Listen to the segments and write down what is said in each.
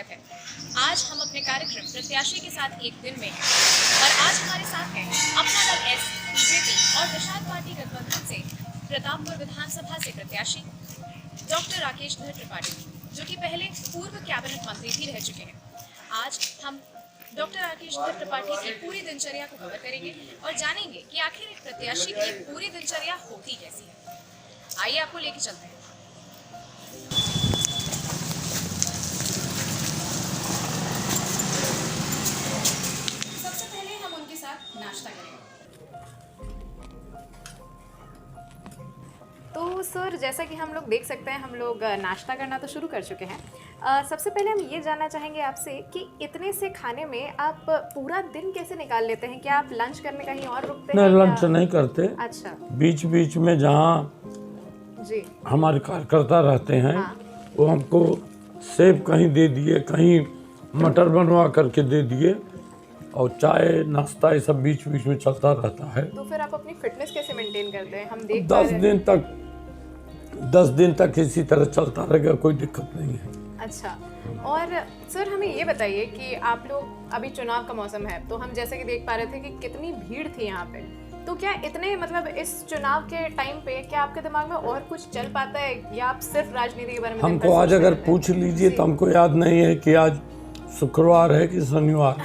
स्वागत है। आज हम अपने कार्यक्रम प्रत्याशी के साथ एक दिन में हैं और आज हमारे साथ हैं अपना दल एस, बीजेपी और निषाद पार्टी गठबंधन से प्रतापपुर विधानसभा से प्रत्याशी डॉक्टर राकेश धर त्रिपाठी, जो कि पहले पूर्व कैबिनेट मंत्री भी रह चुके हैं। आज हम डॉक्टर राकेश धर त्रिपाठी की पूरी दिनचर्या को कवर करेंगे और जानेंगे कि आखिर एक प्रत्याशी की पूरी दिनचर्या होती कैसी है। आइए आपको लेके चलते हैं। सबसे पहले हम उनके साथ नाश्ता करेंगे। तो सर, जैसा कि हम लोग देख सकते हैं, हम लोग नाश्ता करना तो शुरू कर चुके हैं। सबसे पहले हम ये जानना चाहेंगे आपसे कि इतने से खाने में आप पूरा दिन कैसे निकाल लेते हैं? क्या आप लंच करने कहीं और रुकते हैं? नहीं, लंच नहीं करते। अच्छा। बीच बीच में जहाँ जी हमारे कार्यकर्ता रहते हैं, हाँ। वो हमको सेब कहीं दे दिए, कहीं मटर बनवा करके दे दिए, और चाय नाश्ता ये सब बीच बीच में चलता रहता है। तो फिर आप अपनी फिटनेस कैसे मेंटेन करते हैं? हम देख 10 दिन तक इसी तरह चलता रहेगा, कोई दिक्कत नहीं है। अच्छा। और सर, हमें ये बताइए कि आप लोग, अभी चुनाव का मौसम है, तो हम जैसे कि देख पा रहे थे कि कितनी भीड़ थी यहाँ पे, तो क्या इतने मतलब इस चुनाव के टाइम पे क्या आपके दिमाग में और कुछ चल पाता है, या आप सिर्फ राजनीति के बारे में? हमको आज अगर पूछ लीजिए तो हमको याद नहीं है कि आज शुक्रवार है कि शनिवार,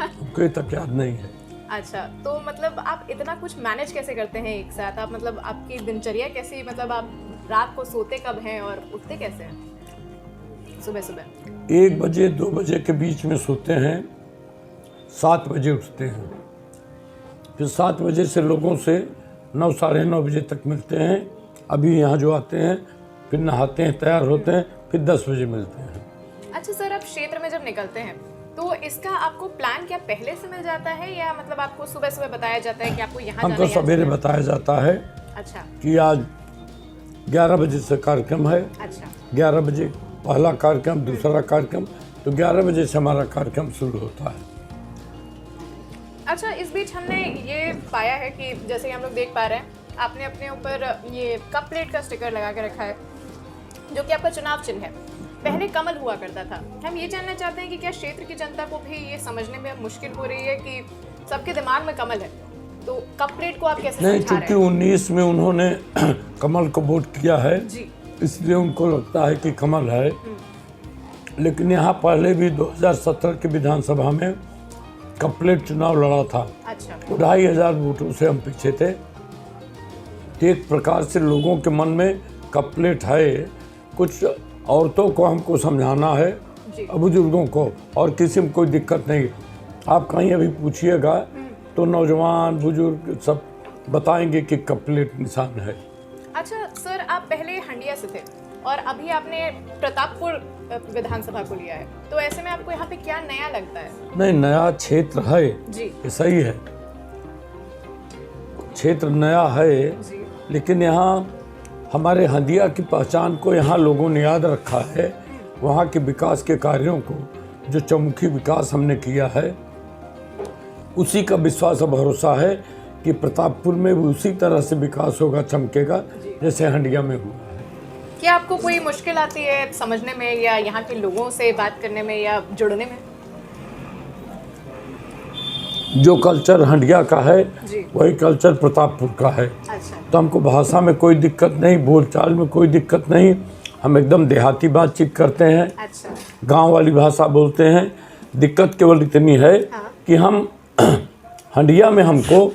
हमको तक याद नहीं है। अच्छा, तो मतलब आप इतना कुछ मैनेज कैसे करते हैं एक साथ? आप मतलब आपकी दिनचर्या कैसी, मतलब आप रात को सोते कब हैं और उठते कैसे हैं? सुबह सुबह 1 बजे 2 बजे के बीच में सोते हैं, 7 बजे उठते हैं, फिर 7 बजे से लोगों से 9 साढ़े 9 बजे तक मिलते हैं। अभी यहाँ जो आते हैं, फिर नहाते हैं, तैयार होते हैं, फिर 10 बजे मिलते हैं। अच्छा सर, आप क्षेत्र में जब निकलते हैं तो इसका आपको प्लान क्या पहले से मिल जाता है, या मतलब आपको सुबह सुबह बताया जाता है कि आपको यहाँ हमको सवेरे बताया जाता है अच्छा कि आज 11 बजे से कार्यक्रम है। अच्छा। 11 बजे पहला कार्यक्रम, दूसरा कार्यक्रम, तो 11 बजे से हमारा कार्यक्रम शुरू होता है। अच्छा, इस बीच हमने ये पाया है कि जैसे कि हम लोग देख पा रहे हैं, आपने अपने ऊपर ये कप प्लेट का स्टिकर लगा के रखा है, जो कि आपका चुनाव चिन्ह है। पहले कमल हुआ करता था। हम ये जानना चाहते हैं कि क्या क्षेत्र की जनता को भी ये समझने में मुश्किल हो रही है कि सबके दिमाग में कमल है, तो कप प्लेट को आप कैसे नहीं, समझा रहे चूंकि 19 में उन्होंने कमल को वोट किया है जी, इसलिए उनको लगता है कि कमल है। लेकिन यहाँ पहले भी 2017 के विधानसभा में कप प्लेट चुनाव लड़ा था। अच्छा। 2500 वोटों से हम पीछे थे। तो एक प्रकार से लोगों के मन में कप प्लेट है। कुछ औरतों को हमको समझाना है, बुजुर्गों को, और किसी में कोई दिक्कत नहीं। आप कहीं अभी पूछिएगा तो नौजवान बुजुर्ग सब बताएंगे कि कप प्लेट निशान है। अच्छा सर, आप पहले हंडिया से थे और अभी आपने प्रतापपुर विधानसभा को लिया है, तो ऐसे में आपको यहाँ पे क्या नया लगता है? नहीं, नया क्षेत्र है जी, ये सही है, क्षेत्र नया है, जी। लेकिन यहाँ हमारे हंडिया की पहचान को यहाँ लोगों ने याद रखा है। वहाँ के विकास के कार्यों को, जो चौमुखी विकास हमने किया है, उसी का विश्वास और भरोसा है कि प्रतापपुर में भी उसी तरह से विकास होगा, चमकेगा, जैसे हंडिया में हुआ है। क्या आपको कोई मुश्किल आती है समझने में, या यहाँ के लोगों से बात करने में, या जुड़ने में? जो कल्चर हंडिया का है जी। वही कल्चर प्रतापपुर का है। अच्छा। तो हमको भाषा में कोई दिक्कत नहीं, बोलचाल में कोई दिक्कत नहीं। हम एकदम देहाती बातचीत करते हैं। अच्छा। गांव वाली भाषा बोलते हैं। दिक्कत केवल इतनी है कि हम हंडिया में हमको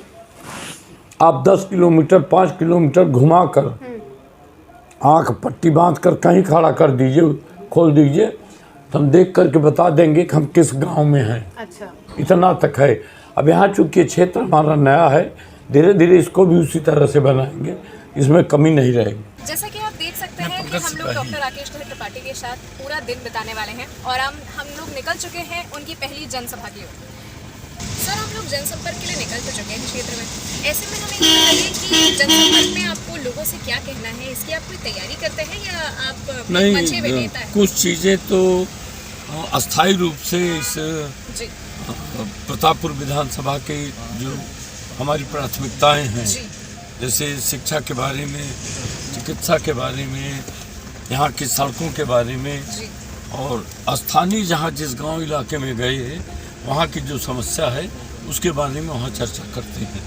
आप 10 किलोमीटर 5 किलोमीटर घुमा कर आँख पट्टी बांध कर कहीं खड़ा कर दीजिए, खोल दीजिए, तो हम देख करके बता देंगे कि हम किस गांव में हैं। अच्छा। इतना तक है। अब यहाँ चूँकि क्षेत्र हमारा नया है, धीरे धीरे इसको भी उसी तरह से बनाएंगे, इसमें कमी नहीं रहेगी। जैसा कि आप देख सकते हैं कि हम लोग डॉक्टर राकेश धर त्रिपाठी के साथ पूरा दिन बिताने वाले हैं और हम लोग निकल चुके हैं उनकी पहली जनसभा की ओर। सर, हम लोग जनसंपर्क के लिए निकल तो चुके हैं क्षेत्र में, ऐसे में हमें ये बताइए कि जनसंपर्क में आपको लोगों से क्या कहना है, इसकी आप कोई तैयारी करते हैं या आप मंचे में नेता है? कुछ चीज़ें तो अस्थायी रूप से इस जी, प्रतापपुर विधानसभा के जो हमारी प्राथमिकताएं हैं, जी, जैसे शिक्षा के बारे में, चिकित्सा के बारे में, यहाँ की सड़कों के बारे में, जी, और स्थानीय जहाँ जिस गांव इलाके में गए वहाँ की जो समस्या है उसके बारे में वहाँ चर्चा करते हैं।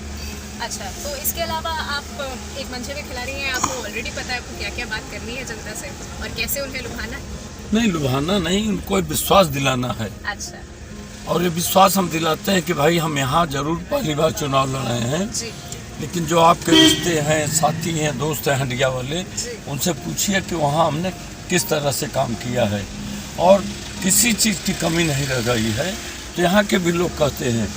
अच्छा, तो इसके अलावा आप एक मंचवे खिलाड़ी हैं, आपको ऑलरेडी पता है आपको क्या क्या बात करनी है जनता से और कैसे उन्हें लुभाना है। नहीं, लुभाना नहीं, उनको एक विश्वास दिलाना है। अच्छा और ये विश्वास हम दिलाते हैं कि भाई हम यहाँ जरूर पहली बार चुनाव लड़े हैं, जी, लेकिन जो आपके रिश्ते हैं, साथी हैं, दोस्त हैं हंडिया वाले, जी। उनसे पूछिए कि वहाँ हमने किस तरह से काम किया है और किसी चीज़ की कमी नहीं रह गई है। तो यहाँ के भी लोग कहते हैं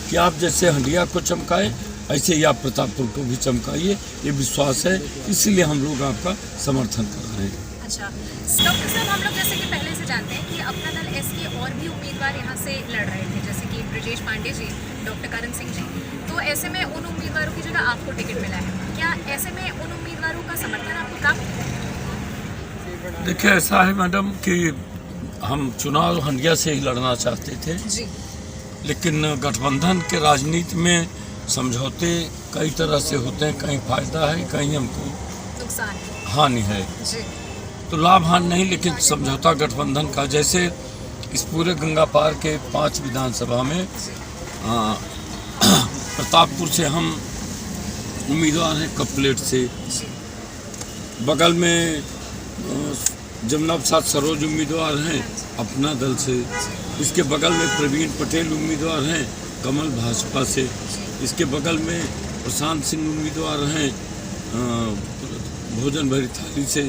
कि आप जैसे हंडिया को चमकाए ऐसे ही आप प्रतापपुर को भी चमकाइए, ये विश्वास है, इसीलिए हम लोग आपका समर्थन कर रहे हैं। अच्छा डॉक्टर साहब, हम लोग जैसे कि पहले से जानते हैं कि अपना दल एस के और भी उम्मीदवार यहाँ से लड़ रहे थे, जैसे कि ब्रजेश पांडे जी, डॉक्टर करण सिंह जी। तो ऐसे में उन उम्मीदवारों की जगह आपको टिकट मिला है, क्या ऐसे में उन उम्मीदवारों का समर्थन आपको प्राप्त है? देखिए, ऐसा है मैडम कि हम चुनाव हंडिया से ही लड़ना चाहते थे, जी, लेकिन गठबंधन के राजनीति में समझौते कई तरह से होते हैं, कहीं फायदा है, कहीं हमको नुकसान हानि है। जी, तो लाभ हानि नहीं, लेकिन समझौता गठबंधन का, जैसे इस पूरे गंगा पार के 5 विधानसभा में प्रतापपुर से हम उम्मीदवार हैं, कपलेट से, जी, बगल में जमुना प्रसाद सरोज उम्मीदवार हैं अपना दल से, इसके बगल में प्रवीण पटेल उम्मीदवार हैं कमल भाजपा से, इसके बगल में प्रशांत सिंह उम्मीदवार हैं भोजन भरी थाली से,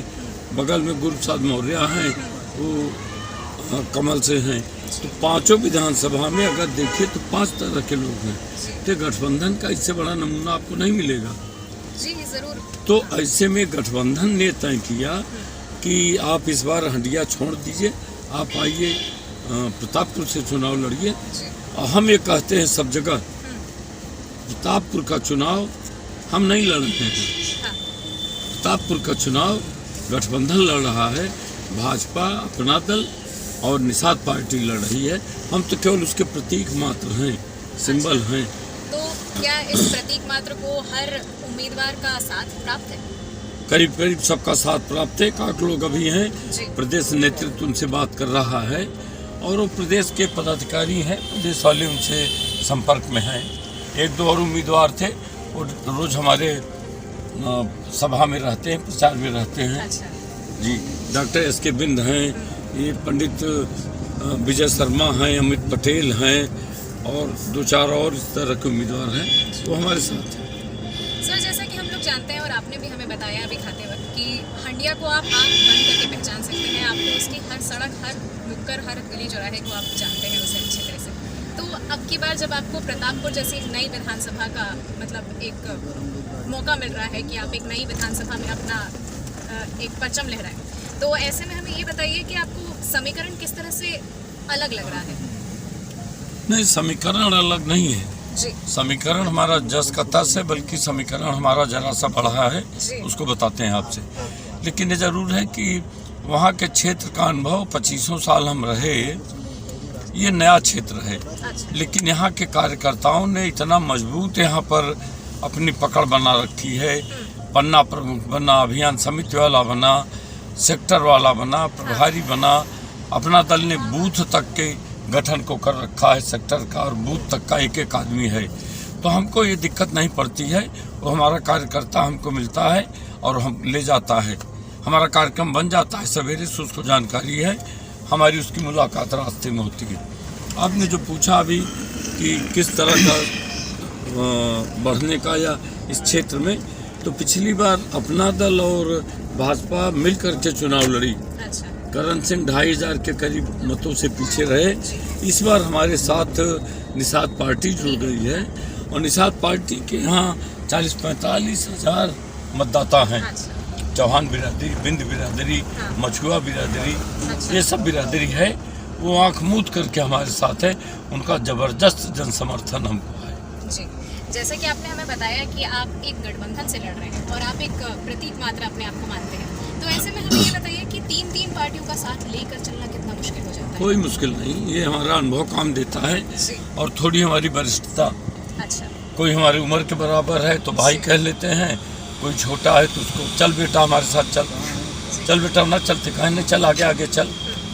बगल में गुरु प्रसाद मौर्य हैं वो कमल से हैं। तो पांचों विधानसभा में अगर देखिए तो 5 तरह के लोग हैं। तो गठबंधन का इससे बड़ा नमूना आपको नहीं मिलेगा। जी जरूर। तो ऐसे में गठबंधन ने तय किया कि आप इस बार हंडिया छोड़ दीजिए, आप आइए प्रतापपुर से चुनाव लड़िए। और हम ये कहते हैं सब जगह, प्रतापपुर का चुनाव हम नहीं लड़ रहे हैं, प्रतापपुर का चुनाव गठबंधन लड़ रहा है, भाजपा अपना दल और निषाद पार्टी लड़ रही है। हम तो केवल उसके प्रतीक मात्र हैं, सिंबल हैं। तो क्या इस प्रतीक मात्र को हर उम्मीदवार का साथ प्राप्त है? करीब करीब सबका साथ प्राप्त है। काट लोग अभी हैं, जी। प्रदेश नेतृत्व उनसे बात कर रहा है और वो प्रदेश के पदाधिकारी हैं, प्रदेश वाले उनसे संपर्क में हैं। 1-2 और उम्मीदवार थे, वो रोज हमारे सभा में रहते हैं, प्रचार में रहते हैं। अच्छा। जी, डॉक्टर SK बिंद हैं, ये पंडित विजय शर्मा हैं, अमित पटेल हैं और 2-4 और इस तरह के उम्मीदवार हैं, वो हमारे साथ हैं। सर, जैसा कि हम लोग जानते हैं और आपने भी हमें बताया अभी खाते वक्त कि हंडिया को आप आँख बंद करके पहचान सकते हैं। आपको उसकी हर सड़क, हर नुक्कड़, हर गली चौराहे को आप जानते हैं उसे अच्छी तरह से। तो अब की बार जब आपको प्रतापपुर जैसी एक नई विधानसभा का मतलब एक मौका मिल रहा है कि आप एक नई विधानसभा में अपना एक परचम लहराएं, तो ऐसे में हमें ये बताइए कि आपको समीकरण किस तरह से अलग लग रहा है? नहीं, समीकरण अलग नहीं है। जी, समीकरण हमारा जस का तस है, बल्कि समीकरण हमारा जरा सा बढ़ा है, उसको बताते हैं आपसे। लेकिन ये जरूर है कि वहाँ के क्षेत्र का अनुभव 25 साल हम रहे, ये नया क्षेत्र है। अच्छा। लेकिन यहाँ के कार्यकर्ताओं ने इतना मजबूत यहाँ पर अपनी पकड़ बना रखी है। पन्ना प्रमुख बना, अभियान समिति वाला बना, सेक्टर वाला बना, प्रभारी बना, अपना दल ने बूथ तक के गठन को कर रखा है, सेक्टर का और बूथ तक का एक आदमी है। तो हमको ये दिक्कत नहीं पड़ती है। वो हमारा कार्यकर्ता हमको मिलता है और हम ले जाता है, हमारा कार्यक्रम बन जाता है सवेरे से, उसको जानकारी है, हमारी उसकी मुलाकात रास्ते में होती है। आपने जो पूछा अभी कि किस तरह का बढ़ने का या इस क्षेत्र में, तो पिछली बार अपना दल और भाजपा मिल करके चुनाव लड़ी। अच्छा। करण सिंह 2500 के करीब मतों से पीछे रहे। इस बार हमारे साथ निषाद पार्टी जुड़ गई है और निषाद पार्टी के यहाँ 40-45 हज़ार मतदाता हैं। अच्छा। चौहान बिरादरी, बिंद बिरादरी, हाँ। मछुआ बिरादरी, अच्छा। ये सब बिरादरी है, वो आँख मूंद करके हमारे साथ है। उनका जबरदस्त जन समर्थन हमको है। जी, जैसे कि आपने हमें बताया कि आप एक गठबंधन से लड़ रहे हैं और आप एक प्रतीक मात्र अपने आप को मानते हैं, तो ऐसे में हमें ये बताइए कि 3 पार्टियों का साथ लेकर चलना कितना मुश्किल हो जाता है? कोई मुश्किल नहीं, ये हमारा अनुभव काम देता है जी। और थोड़ी हमारी वरिष्ठता। अच्छा। कोई हमारी उम्र के बराबर है तो भाई कह लेते हैं, कोई छोटा है तो उसको चल बेटा हमारे साथ चल, चल बेटा ना चलते कहें नहीं, चल आगे आगे चल।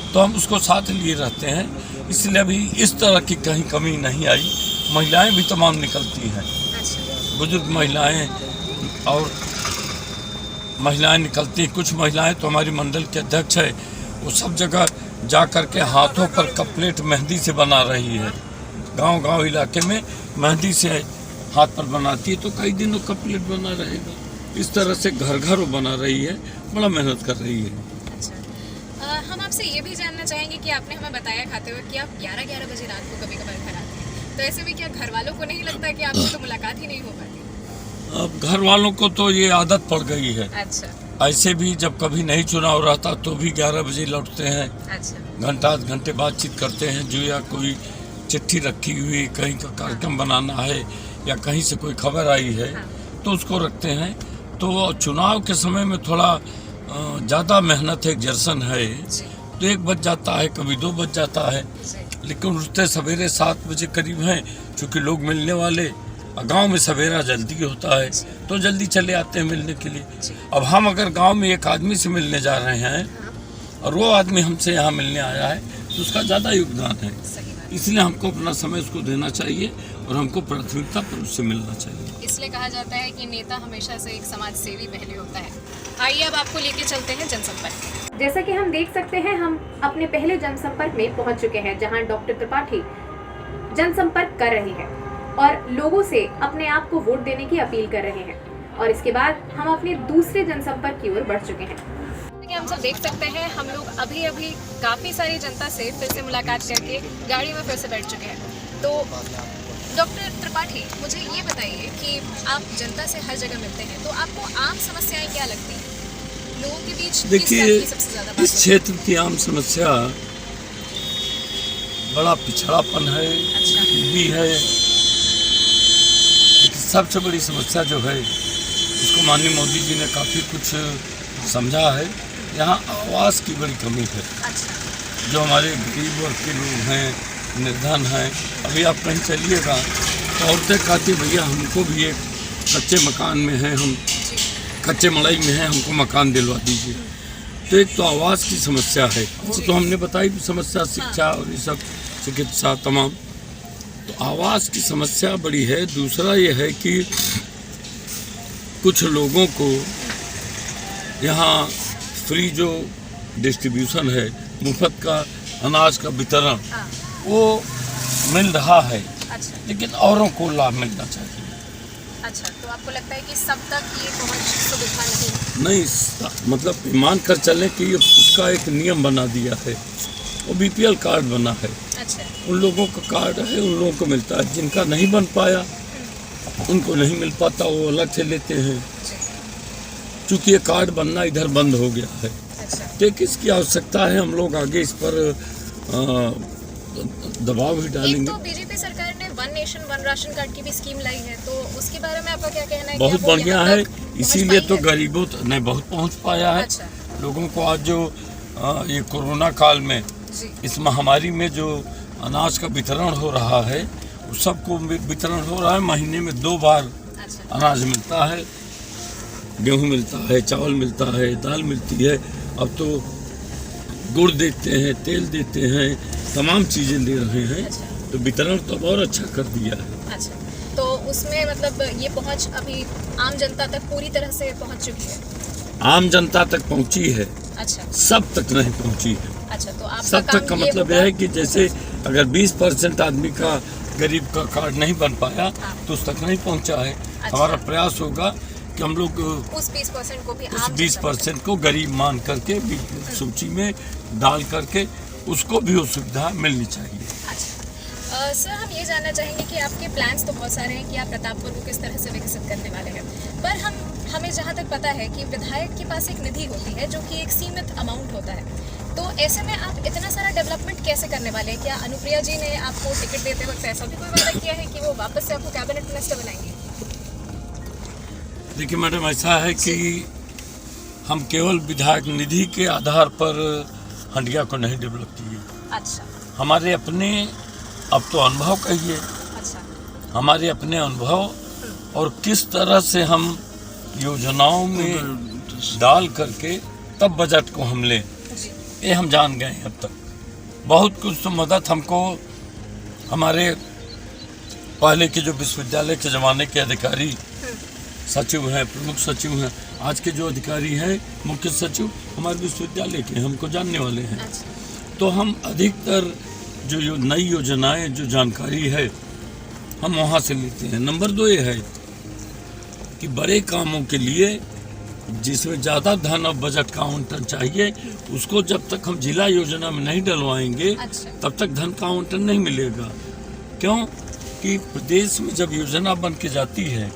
तो हम उसको साथ लिए रहते हैं। इसलिए अभी इस तरह की कहीं कमी नहीं आई। महिलाएं भी तमाम निकलती हैं, बुजुर्ग महिलाएं और महिलाएं निकलती हैं। कुछ महिलाएं तो हमारी मंडल के अध्यक्ष है, वो सब जगह जा कर के हाथों पर कप प्लेट मेहंदी से बना रही है। गांव-गांव इलाके में मेहंदी से हाथ पर बनाती है, तो कई दिन वो कप प्लेट बना रहेगा। इस तरह से घर घर वो बना रही है, बड़ा मेहनत कर रही है। अच्छा, हम आपसे ये भी जानना चाहेंगे कि आपने हमें बताया खाते हुए कि आप 11-11 बजे रात को कभी कभार घर आते हैं, तो ऐसे में क्या घर वालों को नहीं लगता कि आपसे तो मुलाकात ही नहीं हो पाती? अब घर वालों को तो ये आदत पड़ गई है। अच्छा, ऐसे भी जब कभी नहीं चुनाव रहता तो भी 11 बजे लौटते हैं, अच्छा, घंटा आध घंटे बातचीत करते हैं। जो या कोई चिट्ठी रखी हुई कहीं का कार्यक्रम बनाना है या कहीं से कोई खबर आई है तो उसको रखते हैं। तो चुनाव के समय में थोड़ा ज़्यादा मेहनत है, एक्सर्शन है, तो 1 बज जाता है, कभी 2 बज जाता है। लेकिन उठते सवेरे 7 बजे करीब हैं, क्योंकि लोग मिलने वाले, गांव में सवेरा जल्दी होता है तो जल्दी चले आते हैं मिलने के लिए। अब हम अगर गांव में एक आदमी से मिलने जा रहे हैं और वो आदमी हमसे यहाँ मिलने आया है तो उसका ज़्यादा योगदान है। इसलिए हमको अपना समय उसको देना चाहिए और हमको प्राथमिकता पर उससे मिलना चाहिए। इसलिए कहा जाता है कि नेता हमेशा से एक समाज सेवी पहले होता है। आइए अब आपको लेके चलते हैं जनसंपर्क। जैसा कि हम देख सकते हैं, हम अपने पहले जनसंपर्क में पहुंच चुके हैं, जहां डॉक्टर त्रिपाठी जनसंपर्क कर रही है और लोगों से अपने आप को वोट देने की अपील कर रहे हैं। और इसके बाद हम अपने दूसरे जनसंपर्क की ओर बढ़ चुके हैं। हम सब देख सकते हैं, हम लोग अभी अभी काफ़ी सारी जनता से फिर से मुलाकात करके गाड़ी में फिर से बैठ चुके हैं। तो डॉक्टर त्रिपाठी, मुझे ये बताइए कि आप जनता से हर जगह मिलते हैं, तो आपको आम समस्याएं क्या लगती हैं? लोगों के बीच देखिए, सबसे ज़्यादा इस क्षेत्र की आम समस्या बड़ा पिछड़ापन है, गरीबी है। लेकिन सबसे बड़ी समस्या जो है उसको माननीय मोदी जी ने काफ़ी कुछ समझा है। यहाँ आवास की बड़ी कमी है। अच्छा, जो हमारे गरीब वर्ग के लोग हैं, निर्धन हैं, अभी आप कहीं चलिएगा तो औरतें कहती भैया हमको भी एक कच्चे मकान में हैं, हम कच्चे मड़ई में हैं, हमको मकान दिलवा दीजिए। तो एक तो आवास की समस्या है, वो तो हमने बताई भी समस्या, शिक्षा और ये सब, चिकित्सा तमाम। तो आवास की समस्या बड़ी है। दूसरा ये है कि कुछ लोगों को यहाँ फ्री जो डिस्ट्रीब्यूशन है, मुफ्त का अनाज का वितरण, वो मिल रहा है, अच्छा, लेकिन औरों को लाभ मिलना चाहिए। अच्छा, तो आपको लगता है कि सब तक ये पहुंच सुविधा नहीं? मतलब मान कर चलें कि उसका एक नियम बना दिया है, वो बीपीएल कार्ड बना है। अच्छा, उन लोगों का कार्ड है, उन लोगों को मिलता है। जिनका नहीं बन पाया, उनको नहीं मिल पाता, वो अलग से लेते हैं। चूँकि ये कार्ड बनना इधर बंद हो गया है, तो किसकी आवश्यकता है? हम लोग आगे इस पर दबाव भी डालेंगे। तो बीजेपी सरकार ने one nation one ration card की भी स्कीम लाई है, तो उसके बारे में आपका क्या कहना है? बहुत बढ़िया है, इसीलिए तो गरीबों ने बहुत पहुंच पाया है। अच्छा, लोगों को आज जो ये कोरोना काल में, इस महामारी में जो अनाज का वितरण हो रहा है, वो सबको वितरण हो रहा है। महीने में 2 बार अनाज मिलता है, गेहूँ मिलता है, चावल मिलता है, दाल मिलती है। अब तो गुड़ देते हैं, तेल देते हैं, तमाम चीज़ें दे रहे हैं। तो वितरण तो और अच्छा कर दिया है। अच्छा, तो उसमें मतलब ये पहुंच अभी आम जनता तक पूरी तरह से पहुंच चुकी है? आम जनता तक पहुंची है। अच्छा, सब तक नहीं पहुंची है। अच्छा, तो आप सब तक का मतलब यह है कि जैसे अगर 20% आदमी का, गरीब का कार्ड नहीं बन पाया तो उस तक नहीं पहुंचा है। हमारा प्रयास होगा कि हम लोग उस 20% को भी, उस 20% को गरीब मान करके सूची में डाल करके उसको भी वो सुविधा मिलनी चाहिए। अच्छा, सर, हम ये जानना चाहेंगे कि आपके प्लान्स तो बहुत सारे हैं कि आप प्रतापपुर को किस तरह से विकसित करने वाले हैं, पर हमें जहाँ तक पता है कि विधायक के पास एक निधि होती है जो कि एक सीमित अमाउंट होता है। तो ऐसे में आप इतना सारा डेवलपमेंट कैसे करने वाले हैं? क्या अनुप्रिया जी ने आपको टिकट देते वक्त ऐसा भी कोई वादा किया है कि वो वापस से आपको कैबिनेट मिनिस्टर बनाएंगे? देखिए मैडम, ऐसा है कि हम केवल विधायक निधि के आधार पर हंडिया को नहीं डेवलप किए। अच्छा, हमारे अपने, अब तो अनुभव कहिए, अच्छा, हमारे अपने अनुभव और किस तरह से हम योजनाओं में डाल करके तब बजट को हम लें, ये हम जान गए हैं अब तक। बहुत कुछ तो मदद हमको हमारे पहले के जो विश्वविद्यालय के ज़माने के अधिकारी सचिव हैं, प्रमुख सचिव हैं, आज के जो अधिकारी हैं मुख्य सचिव हमारे विश्वविद्यालय के हमको जानने वाले हैं। तो हम अधिकतर जो नई योजनाएं जो जानकारी है हम वहाँ से लेते हैं। नंबर 2 ये है कि बड़े कामों के लिए जिसमें ज़्यादा धन और बजट का आवंटन चाहिए उसको जब तक हम जिला योजना में नहीं डलवाएंगे तब तक धन का आवंटन नहीं मिलेगा। क्यों कि प्रदेश में जब योजना बन के जाती है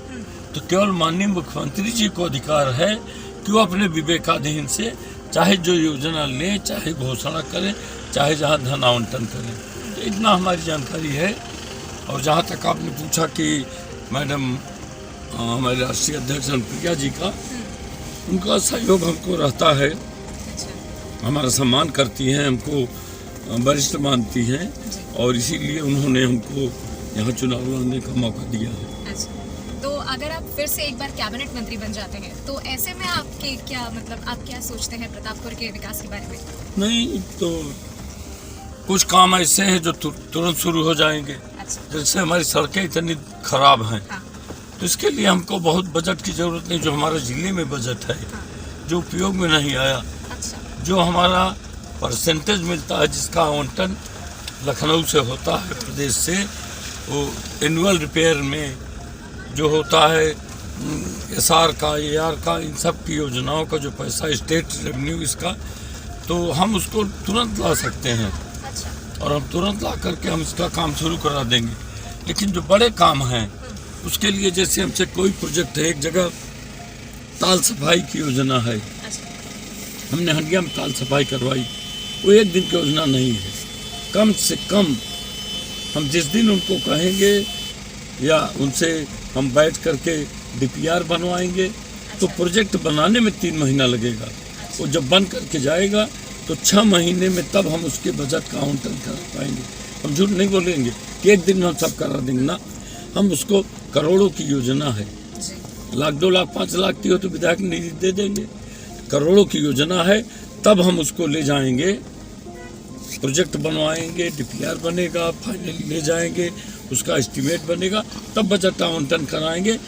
तो केवल माननीय मुख्यमंत्री जी को अधिकार है कि वो अपने विवेकाधीन से चाहे जो योजना लें, चाहे घोषणा करें, चाहे जहाँ धन आवंटन करें। तो इतना हमारी जानकारी है। और जहाँ तक आपने पूछा कि मैडम हमारे राष्ट्रीय अध्यक्ष अनुप्रिया जी का, उनका सहयोग हमको रहता है, हमारा सम्मान करती हैं, हमको वरिष्ठ मानती हैं और इसीलिए उन्होंने हमको यहाँ चुनाव लड़ने का मौका दिया है। तो अगर आप फिर से एक बार कैबिनेट मंत्री बन जाते हैं तो ऐसे में आपके क्या मतलब आप क्या सोचते हैं प्रतापपुर के विकास के बारे में? नहीं तो कुछ काम ऐसे हैं जो तुरंत शुरू हो जाएंगे। जैसे हमारी सड़कें इतनी खराब हैं तो इसके लिए हमको बहुत बजट की जरूरत नहीं। जो हमारे जिले में बजट है जो उपयोग में नहीं आया, जो हमारा परसेंटेज मिलता है जिसका आवंटन लखनऊ से होता है प्रदेश से, वो एनुअल रिपेयर में जो होता है SR का, AR का, इन सब की योजनाओं का जो पैसा स्टेट रेवेन्यू इसका, तो हम उसको तुरंत ला सकते हैं और हम तुरंत ला करके हम इसका काम शुरू करा देंगे। लेकिन जो बड़े काम हैं उसके लिए जैसे हमसे कोई प्रोजेक्ट है, एक जगह ताल सफाई की योजना है, हमने हंडिया में ताल सफाई करवाई, वो एक दिन की योजना नहीं है। कम से कम हम जिस दिन उनको कहेंगे या उनसे हम बैठ करके DPR बनवाएंगे तो प्रोजेक्ट बनाने में 3 महीना लगेगा। वो जब बन करके जाएगा तो 6 महीने में तब हम उसके बजट का आवंटन कर पाएंगे। हम झूठ नहीं बोलेंगे कि एक दिन में हम सब करा देंगे ना। हम उसको करोड़ों की योजना है, लाख 2 लाख 5 लाख की हो तो विधायक निधि दे देंगे। करोड़ों की योजना है, तब हम उसको ले जाएंगे, प्रोजेक्ट बनवाएंगे, DPR बनेगा, फाइनली ले जाएंगे, उसका एस्टीमेट बनेगा, तब बजट आवंटन कराएंगे।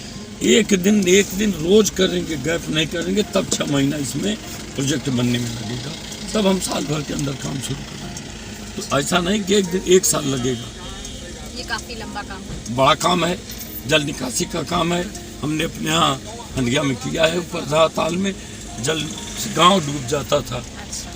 एक दिन रोज करेंगे, गैप नहीं करेंगे, तब 6 महीना इसमें प्रोजेक्ट बनने में लगेगा। तब हम साल भर के अंदर काम शुरू करेंगे। तो ऐसा नहीं कि एक साल लगेगा। ये काफी लंबा काम है, बड़ा काम है। जल निकासी का काम है, हमने अपने यहाँ हंडिया में किया है। ऊपर ताल में जल से गाँव डूब जाता था,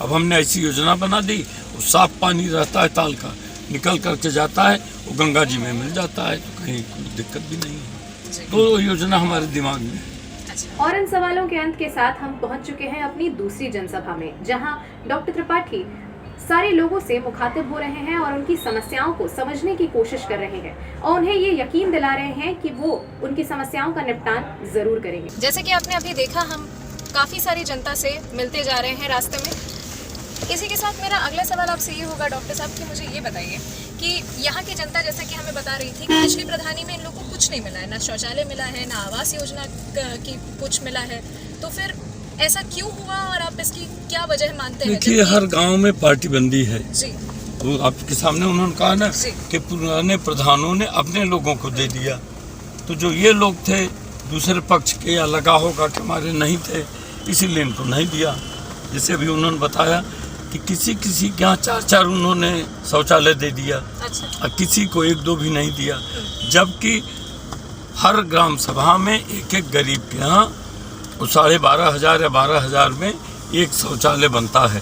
अब हमने ऐसी योजना बना दी, वो साफ पानी रहता है, ताल का निकल करके जाता है, वो गंगा जी में मिल जाता है, तो कहीं कोई दिक्कत भी नहीं है। तो योजना हमारे दिमाग में है। और इन सवालों के अंत के साथ हम पहुंच चुके हैं अपनी दूसरी जनसभा में, जहां डॉक्टर त्रिपाठी सारे लोगों से मुखातिब हो रहे हैं और उनकी समस्याओं को समझने की कोशिश कर रहे हैं और उन्हें ये यकीन दिला रहे हैं कि वो उनकी समस्याओं का निपटान जरूर करेंगे। जैसे कि आपने अभी देखा, हम काफी सारी जनता से मिलते जा रहे हैं रास्ते में। इसी के साथ मेरा अगला सवाल आपसे ये होगा डॉक्टर साहब कि मुझे ये बताइए कि यहाँ की जनता जैसा कि हमें बता रही थी कि पिछली प्रधानी में इन लोगों को कुछ नहीं मिला है, ना शौचालय मिला है, ना आवास योजना की कुछ मिला है, तो फिर ऐसा क्यों हुआ और आप इसकी क्या वजह मानते हैं? देखिए, हर गांव में पार्टी बंदी है जी। वो आपके सामने उन्होंने कहा ना कि पुराने प्रधानों ने अपने लोगों को दे दिया, तो जो ये लोग थे दूसरे पक्ष के या लगा होगा कि हमारे नहीं थे इसीलिए इनको नहीं दिया। जैसे अभी उन्होंने बताया कि किसी के यहाँ 4 उन्होंने शौचालय दे दिया, और किसी को 1-2 भी नहीं दिया, जबकि हर ग्राम सभा में एक गरीब के यहाँ 12,500 या 12,000 में एक शौचालय बनता है।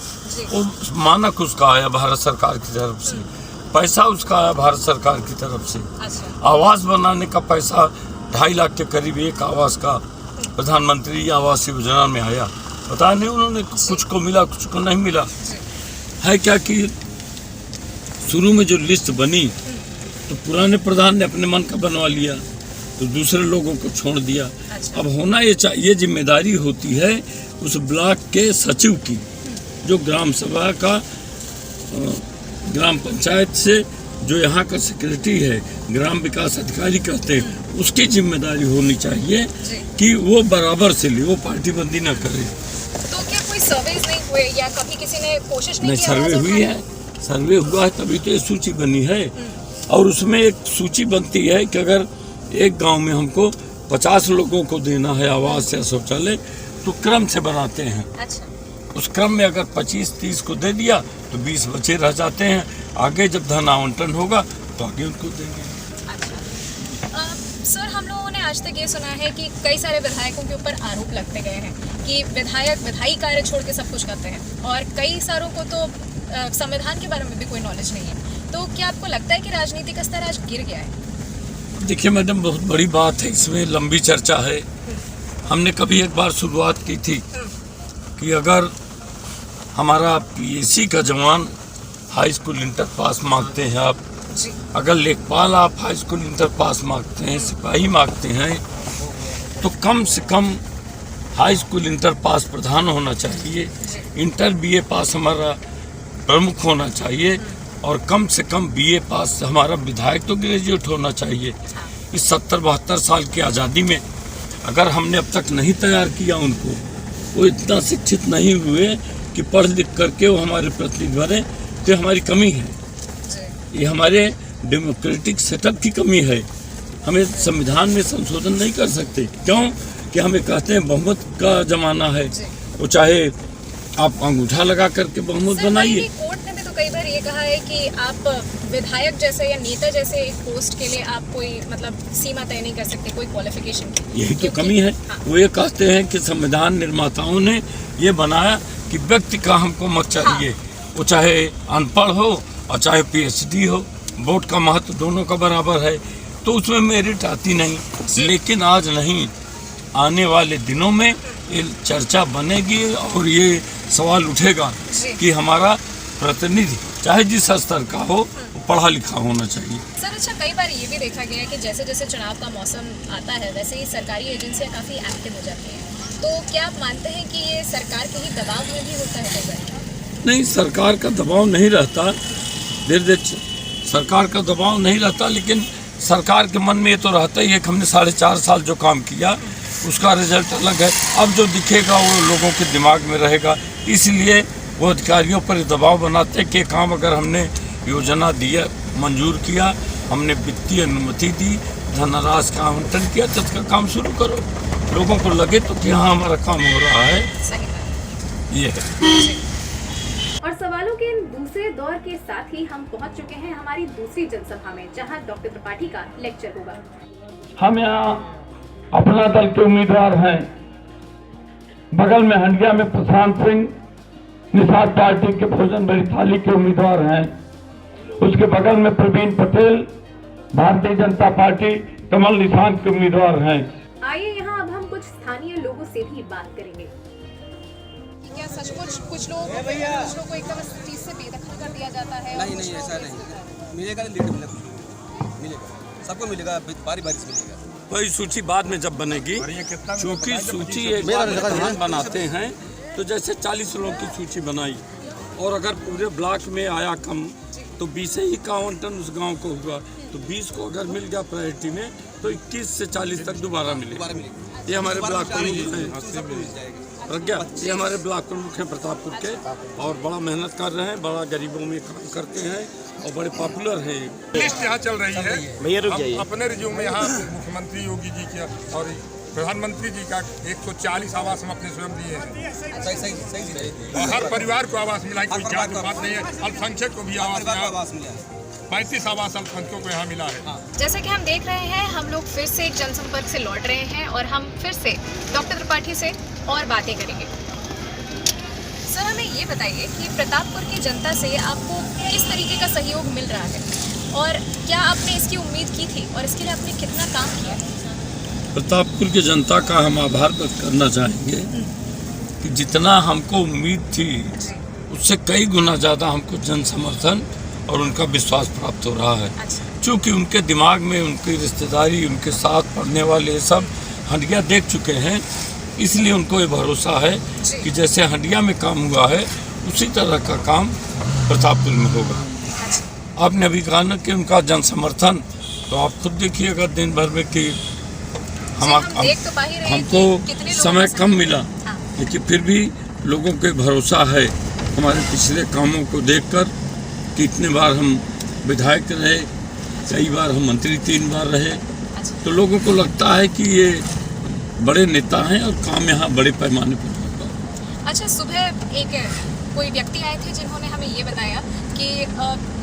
और मानक उसका आया भारत सरकार की तरफ से, पैसा उसका आया भारत सरकार की तरफ से। आवास बनाने का पैसा 2.5 लाख के करीब एक आवास का प्रधानमंत्री आवास योजना में आया। पता नहीं उन्होंने कुछ को मिला, कुछ को नहीं मिला। है क्या कि शुरू में जो लिस्ट बनी तो पुराने प्रधान ने अपने मन का बनवा लिया, तो दूसरे लोगों को छोड़ दिया। अब होना ये जिम्मेदारी होती है उस ब्लॉक के सचिव की, जो ग्राम सभा का ग्राम पंचायत से जो यहाँ का सेक्रेटरी है, ग्राम विकास अधिकारी कहते हैं, उसकी जिम्मेदारी होनी चाहिए कि वो बराबर से ले, वो पार्टी बंदी ना करे। तो क्या कोई सर्वेज नहीं हुए या कभी किसी ने कोशिश नहीं नहीं, की सर्वे आवाज हुई उठाने? है, सर्वे हुआ है तभी तो ये सूची बनी है। और उसमें एक सूची बनती है कि अगर एक गांव में हमको 50 लोगों को देना है आवास या शौचालय, तो क्रम से बनाते हैं। अच्छा, उस क्रम में अगर 25-30 को दे दिया तो 20 बचे रह जाते हैं। आगे जब धन आवंटन होगा तो आगे उनको देंगे। अच्छा। सर, हम लोगों ने आज तक ये सुना है कि कई सारे विधायकों के ऊपर आरोप लगते गए हैं कि विधायक विधायी कार्य छोड़ के सब कुछ करते हैं, और कई सारों को तो संविधान के बारे में भी कोई नॉलेज नहीं है। तो क्या आपको लगता है कि राजनीति का स्तर आज गिर गया है? देखिए मैडम, बहुत बड़ी बात है, इसमें लंबी चर्चा है। हमने कभी एक बार शुरुआत की थी कि अगर हमारा पीएसी का जवान हाई स्कूल इंटर पास मांगते हैं आप, जी, अगर लेखपाल आप हाई स्कूल इंटर पास मांगते हैं, सिपाही मांगते हैं, तो कम से कम हाई स्कूल इंटर पास प्रधान होना चाहिए, इंटर बीए पास हमारा प्रमुख होना चाहिए, और कम से कम बीए पास हमारा विधायक तो ग्रेजुएट होना चाहिए। इस 70-72 साल की आज़ादी में अगर हमने अब तक नहीं तैयार किया उनको, वो इतना शिक्षित नहीं हुए कि पढ़ लिख करके वो हमारे प्रतिनिधि बने, तो हमारी कमी है। जी, ये हमारे डेमोक्रेटिक सेटअप की कमी है। हमें संविधान में संशोधन नहीं कर सकते, क्यों कि हमें कहते हैं बहुमत का जमाना है, जी। वो चाहे आप अंगूठा लगा करके बहुमत सर, बनाइए। कोर्ट ने भी तो कई बार ये कहा है कि आप विधायक जैसे या नेता जैसे एक पोस्ट के लिए आप कोई मतलब सीमा तय नहीं कर सकते, कोई क्वालिफिकेशन की। यही तो क्योंकि- कमी है। हाँ, वो ये कहते हैं कि संविधान निर्माताओं ने ये बनाया कि व्यक्ति का हमको मत चाहिए, वो चाहे अनपढ़ हो और चाहे पीएचडी हो, वोट का महत्व दोनों का बराबर है, तो उसमें मेरिट आती नहीं। लेकिन आज नहीं, आने वाले दिनों में ये चर्चा बनेगी और ये सवाल उठेगा जी। कि हमारा प्रतिनिधि चाहे जिस स्तर का हो, वो पढ़ा लिखा होना चाहिए। सर, अच्छा, कई बार ये भी देखा गया है कि जैसे जैसे चुनाव का मौसम आता है वैसे ही सरकारी एजेंसियां काफ़ी एक्टिव हो जाती हैं। तो क्या आप मानते हैं कि ये सरकार के ही दबाव में भी होता है कई बार? नहीं, सरकार का दबाव नहीं रहता, धीरे सरकार का दबाव नहीं रहता, लेकिन सरकार के मन में ये तो रहता ही है कि हमने 4.5 साल जो काम किया उसका रिजल्ट अलग है। अब जो दिखेगा वो लोगों के दिमाग में रहेगा, इसलिए वो अधिकारियों पर दबाव बनाते हैं कि काम अगर हमने योजना दिया, मंजूर किया, हमने वित्तीय अनुमति दी, धनराशि का आवंटन किया, तो इसका काम शुरू करो। लोगों को लगे तो कि हाँ हमारा काम हो रहा है, सही बात। ये है। और सवालों के इन दूसरे दौर के साथ ही हम पहुंच चुके हैं हमारी दूसरी जनसभा में, जहां डॉक्टर त्रिपाठी का लेक्चर होगा। हम यहाँ अपना दल के उम्मीदवार हैं। बगल में हंडिया में प्रशांत सिंह निषाद पार्टी के भोजन बड़ी थाली के उम्मीदवार हैं। उसके बगल में प्रवीण पटेल भारतीय जनता पार्टी कमल निशान के उम्मीदवार हैं। आइए यहाँ अब हम कुछ स्थानीय लोगों से भी बात करेंगे। क्या सचमुच कुछ लोगों को एकदम इस चीज से बेदखल कर दिया जाता है? नहीं नहीं, ऐसा नहीं मिलेगा, लेट मिलेगा, सबको मिलेगा, बारी बारी से मिलेगा। वही सूची बाद में जब बनेगी, क्योंकि सूची एक बार प्रधान बनाते हैं, तो जैसे 40 लोगों की सूची बनाई और अगर पूरे ब्लॉक में आया कम तो 20 ही का आवंटन उस गांव को हुआ, तो 20 को अगर मिल गया प्रायोरिटी में तो 21 से 40 तक दोबारा मिलेगा। ये हमारे ब्लॉक प्रमुख हैं प्रज्ञा, ये हमारे ब्लॉक प्रमुख हैं प्रतापपुर के, और बड़ा मेहनत कर रहे हैं, बड़ा गरीबों में काम करते हैं और बड़े पॉपुलर हैं। लिस्ट यहाँ चल रही है भैया, रुक जाइए। अपने रिज्यूम में यहाँ मुख्यमंत्री योगी जी की और प्रधानमंत्री जी का 140 आवास हम अपने स्वयं दिए हैं। सही और हर परिवार को आवास मिला है, कोई जात बात नहीं है। अल्पसंख्यक को भी आवास मिला, 35 आवास अल्पसंख्यकों को यहाँ मिला है। जैसे कि हम देख रहे हैं, हम लोग फिर से एक जनसंपर्क से लौट रहे हैं और हम फिर से डॉक्टर त्रिपाठी से और बातें करेंगे। सर, हमें ये बताइए कि प्रतापपुर की जनता से आपको किस तरीके का सहयोग मिल रहा है और क्या आपने इसकी उम्मीद की थी और इसके लिए आपने कितना काम किया? प्रतापपुर की जनता का हम आभार व्यक्त करना चाहेंगे कि जितना हमको उम्मीद थी उससे कई गुना ज़्यादा हमको जन समर्थन और उनका विश्वास प्राप्त हो रहा है। क्योंकि उनके दिमाग में उनकी रिश्तेदारी, उनके साथ पढ़ने वाले सब हंडिया देख चुके हैं, इसलिए उनको ये भरोसा है कि जैसे हंडिया में काम हुआ है उसी तरह का काम प्रतापपुर में होगा। आपने अभी कहा ना कि उनका जन समर्थन, तो आप खुद देखिएगा दिन भर में कि हमको समय कम मिला, लेकिन फिर भी लोगों के भरोसा है हमारे पिछले कामों को देखकर कि इतने बार हम विधायक रहे, कई बार हम मंत्री 3 बार रहे, तो लोगों को लगता है कि ये बड़े नेता हैं और काम यहाँ बड़े पैमाने पर होगा। अच्छा, सुबह एक कोई व्यक्ति आए थे जिन्होंने हमें ये बताया कि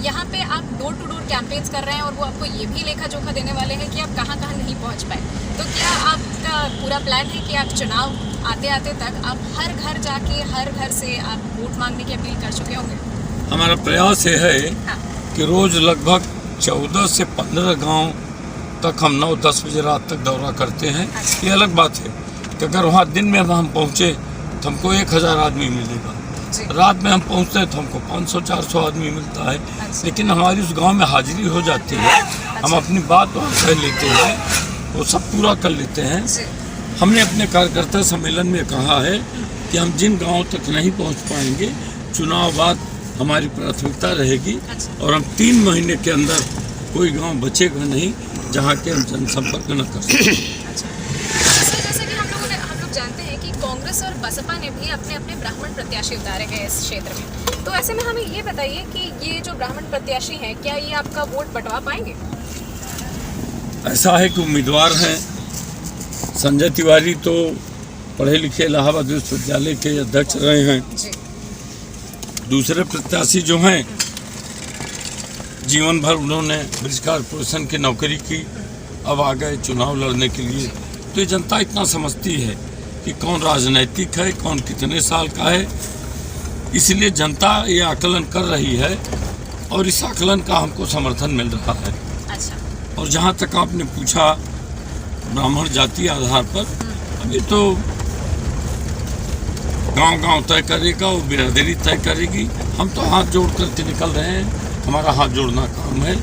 यहाँ पे आप डोर टू डोर कैंपेन्स कर रहे हैं और वो आपको ये भी लेखा जोखा देने वाले हैं कि आप कहाँ कहाँ नहीं पहुँच पाए। तो क्या आपका पूरा प्लान है कि आप चुनाव आते आते तक आप हर घर जाके हर घर से आप वोट मांगने की अपील कर चुके होंगे? हमारा प्रयास ये है हाँ। कि रोज़ लगभग 14 से 15 गांव तक हम 9-10 बजे रात तक दौरा करते हैं। ये अलग बात है कि अगर वहाँ दिन में हम पहुँचे तो हमको 1000 आदमी मिलेगा, रात में हम पहुँचते हैं तो हमको 500-400 आदमी मिलता है, लेकिन हमारी उस गांव में हाजिरी हो जाती है। हम अपनी बात वहाँ कह लेते हैं, वो सब पूरा कर लेते हैं। हमने अपने कार्यकर्ता सम्मेलन में कहा है कि हम जिन गाँव तक नहीं पहुँच पाएंगे, चुनाव बाद हमारी प्राथमिकता रहेगी और हम 3 महीने के अंदर कोई गांव बचेगा नहीं जहां के हम जनसंपर्क न कर सकें। जैसे कि हम लोग जानते हैं कि कांग्रेस और बसपा ने भी अपने अपने ब्राह्मण प्रत्याशी उतारे हैं इस क्षेत्र में, तो ऐसे में हमें ये बताइए कि ये जो ब्राह्मण प्रत्याशी हैं, क्या ये आपका वोट बंटवा पाएंगे? ऐसा है कि उम्मीदवार हैं संजय तिवारी, तो पढ़े लिखे इलाहाबाद विश्वविद्यालय के अध्यक्ष रहे हैं। दूसरे प्रत्याशी जो हैं जीवन भर उन्होंने ब्रिज कारपोरेशन की नौकरी की, अब आ गए चुनाव लड़ने के लिए। तो ये जनता इतना समझती है कि कौन राजनैतिक है, कौन कितने साल का है, इसलिए जनता ये आकलन कर रही है और इस आकलन का हमको समर्थन मिल रहा है। अच्छा। और जहाँ तक आपने पूछा ब्राह्मण जाति आधार पर, अभी तो गांव-गांव तय करेगा और बिरादरी तय करेगी। हम तो हाथ जोड़ करके निकल रहे हैं, हमारा हाथ जोड़ना काम है,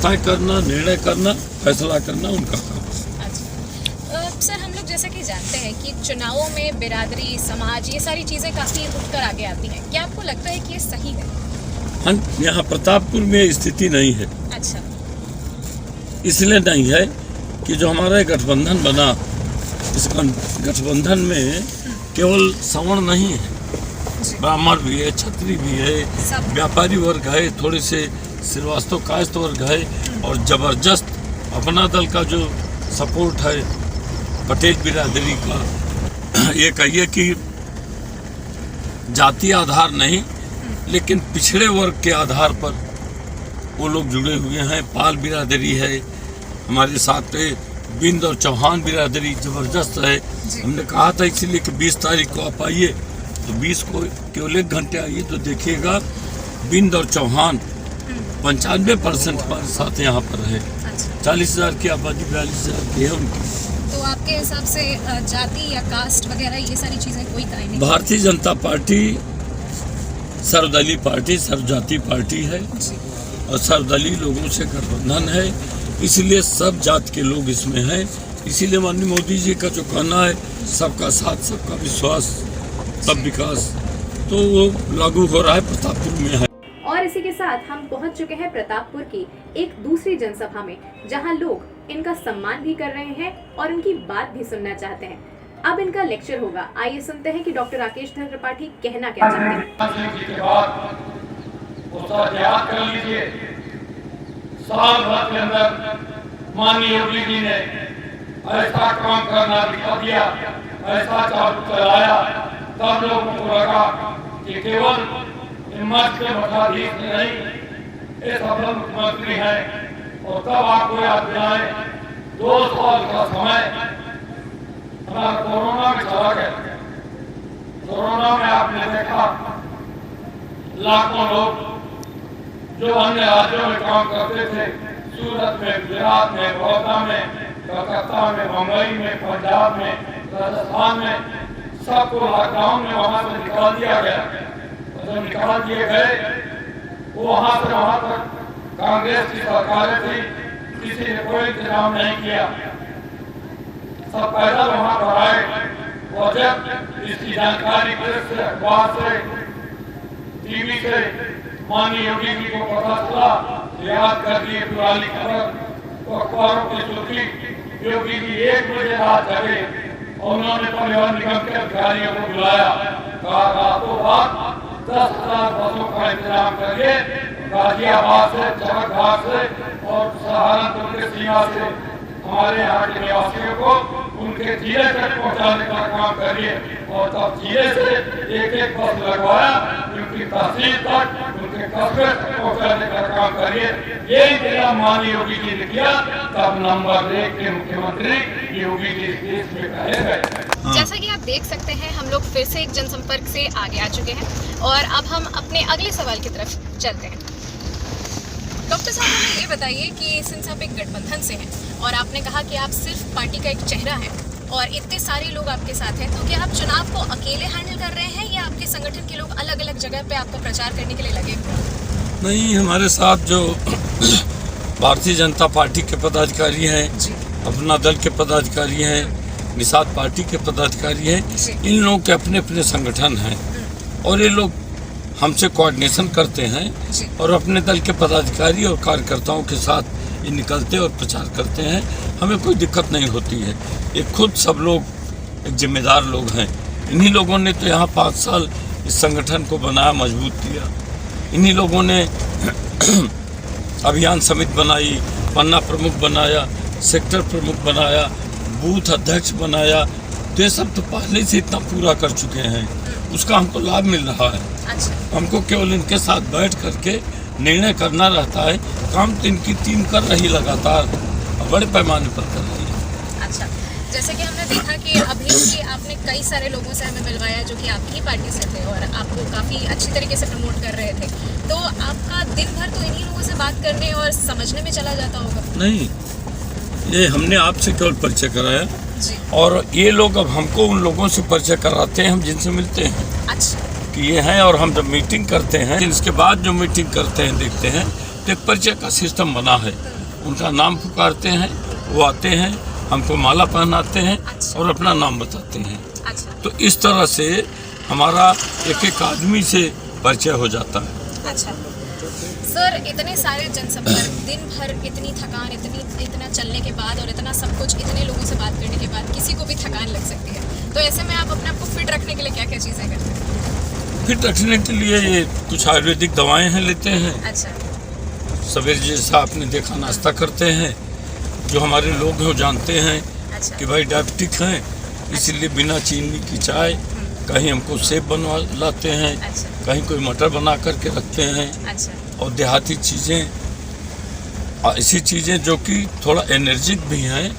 तय करना, निर्णय करना, फैसला करना उनका काम है। अच्छा। सर, हम लोग जैसा कि जानते हैं कि चुनावों में बिरादरी, समाज, ये सारी चीज़ें काफ़ी उठकर आगे आती हैं। क्या आपको लगता है कि ये सही है? हाँ, यहाँ प्रतापपुर में स्थिति नहीं है। अच्छा। इसलिए नहीं है कि जो हमारा गठबंधन बना, इस गठबंधन में केवल सवर्ण नहीं है, ब्राह्मण भी है, क्षत्रिय भी है, व्यापारी वर्ग है, थोड़े से श्रीवास्तव कायस्थ वर्ग है, और जबरदस्त अपना दल का जो सपोर्ट है पटेल बिरादरी का। ये कहिए कि जातीय आधार नहीं, लेकिन पिछड़े वर्ग के आधार पर वो लोग जुड़े हुए हैं। पाल बिरादरी है हमारे साथ, बिंद और चौहान बिरादरी जबरदस्त है। हमने कहा था इसलिए कि 20 तारीख को आप आइए, तो 20 को केवल 1 घंटे आइए तो देखिएगा बिंद और चौहान 95% हमारे साथ यहाँ पर है। 40,000 की आबादी 42,000 की है उनकी। तो आपके हिसाब से जाति या कास्ट वगैरह ये सारी चीज़ें कोई तय नहीं? भारतीय जनता पार्टी सर्वदलीय पार्टी, सर्वजातीय पार्टी है और सर्वदलीय लोगों से गठबंधन है, इसलिए सब जात के लोग इसमें हैं। इसीलिए माननीय मोदी जी का जो कहना है सबका साथ, सबका विश्वास, सब विकास, तो वो लागू हो रहा है, प्रतापपुर में है। और इसी के साथ हम पहुंच चुके हैं प्रतापपुर की एक दूसरी जनसभा में, जहां लोग इनका सम्मान भी कर रहे हैं और इनकी बात भी सुनना चाहते हैं। अब इनका लेक्चर होगा, आइए सुनते हैं कि डॉक्टर राकेश धन त्रिपाठी कहना क्या चाहते हैं। साल भर के अंदर माननीय योगी जी ने ऐसा काम करना दिखा दिया, ऐसा चालू चलाया, तब लोगों को लगा कि केवल हिम्मत के मठाधीश नहीं, ये सफल मुख्यमंत्री हैं। और तब आपको याद दिलाएं, 2 साल का समय हमारा कोरोना में चला गया। कोरोना में आपने देखा लाखों लोग जो अन्य राज्यों में काम करते थे, सूरत में, गुजरात में, बड़ौदा में, कलकत्ता में, मुंबई में, पंजाब में, राजस्थान में, सबको लॉकडाउन में वहां से निकाल दिया गया। और जब निकाल दिए गए, वो वहां से वहां तक कांग्रेस की सरकारें थी, किसी ने कोई इंतजाम नहीं किया, सब पैदल वहां पर आए। और जब इसकी जानकारी प्रेस से, अखबार से, टीवी से माननीय योगी जी को पता चला, याद कर दिए पुरानी खबर, तो अखबारों की सुर्खी, योगी जी 1 बजे रात जगे और उन्होंने परिवहन निगम के अधिकारियों को बुलाया, कहा रातों रात 10,000 बसों का इंतजाम करिए, गाजियाबाद से, चरकघाट से और सहारनपुर के सीमा से हमारे यहाँ के निवासियों को उनके जिले तक पहुँचाने का काम करिए। और तब जिले से एक बस लगवाया, उनकी तहसील तक, उनके कस्बे तक पहुँचाने का काम करिए। यही मेरा माननीय योगी जी ने किया, तब नंबर 1 के मुख्यमंत्री योगी जी देश में कहे गए। जैसा कि आप देख सकते हैं, हम लोग फिर से एक जनसंपर्क से आगे आ चुके हैं और अब हम अपने अगले सवाल की तरफ चलते हैं। डॉक्टर साहब, हमें ये बताइए कि सिंस आप एक गठबंधन से हैं और आपने कहा कि आप सिर्फ पार्टी का एक चेहरा हैं और इतने सारे लोग आपके साथ हैं, तो क्या आप चुनाव को अकेले हैंडल कर रहे हैं या आपके संगठन के लोग अलग अलग जगह पे आपका प्रचार करने के लिए लगे हुए हैं? नहीं, हमारे साथ जो भारतीय जनता पार्टी के पदाधिकारी हैं, अपना दल के पदाधिकारी हैं, निषाद पार्टी के पदाधिकारी हैं, इन लोगों के अपने अपने संगठन हैं और ये लोग हमसे कोऑर्डिनेशन करते हैं और अपने दल के पदाधिकारी और कार्यकर्ताओं के साथ ये निकलते और प्रचार करते हैं। हमें कोई दिक्कत नहीं होती है। ये खुद सब लोग एक जिम्मेदार लोग हैं। इन्हीं लोगों ने तो यहाँ 5 साल इस संगठन को बनाया, मजबूत किया। इन्हीं लोगों ने अभियान समिति बनाई, पन्ना प्रमुख बनाया, सेक्टर प्रमुख बनाया, बूथ अध्यक्ष बनाया। तो ये सब तो पहले से इतना पूरा कर चुके हैं, उसका हमको लाभ मिल रहा है। हमको केवल इनके साथ बैठ करके निर्णय करना रहता है। काम तो इनकी टीम कर रही लगातार, बड़े पैमाने पर कर रही है। अच्छा, जैसे कि हमने देखा कि अभी भी आपने कई सारे लोगों से हमें मिलवाया जो कि आपकी पार्टी से थे और आपको काफ़ी अच्छी तरीके से प्रमोट कर रहे थे, तो आपका दिन भर तो इन्हीं लोगों से बात करने और समझने में चला जाता होगा? नहीं, ये हमने आपसे केवल परिचय कराया जी। और ये लोग अब हमको उन लोगों से परिचय कराते हैं हम जिनसे मिलते हैं। अच्छा, कि ये हैं और हम जब मीटिंग करते हैं, इसके बाद जो मीटिंग करते हैं देखते हैं तो एक परिचय का सिस्टम बना है। उनका नाम पुकारते हैं, वो आते हैं, हमको माला पहनाते हैं और अपना नाम बताते हैं। अच्छा, तो इस तरह से हमारा एक एक आदमी से परिचय हो जाता है। अच्छा सर, इतने सारे जनसंपर्क, दिन भर इतनी थकान, इतना चलने के बाद और इतना सब कुछ, इतने लोगों से बात करने के बाद किसी को भी थकान लग सकती है, तो ऐसे में आप अपने आप को फिट रखने के लिए क्या क्या चीज़ें करते हैं? फिट रखने के लिए ये कुछ आयुर्वेदिक दवाएं हैं, लेते हैं। अच्छा, सवेरे जैसा आपने देखा नाश्ता करते हैं। जो हमारे लोग हैं वो जानते हैं अच्छा, कि भाई डायबिटिक हैं, इसलिए बिना चीनी की चाय, कहीं हमको सेब बनवा लाते हैं, अच्छा, कहीं कोई मटर बना करके रखते हैं अच्छा, और देहाती चीज़ें, ऐसी चीज़ें जो कि थोड़ा एनर्जिक भी हैं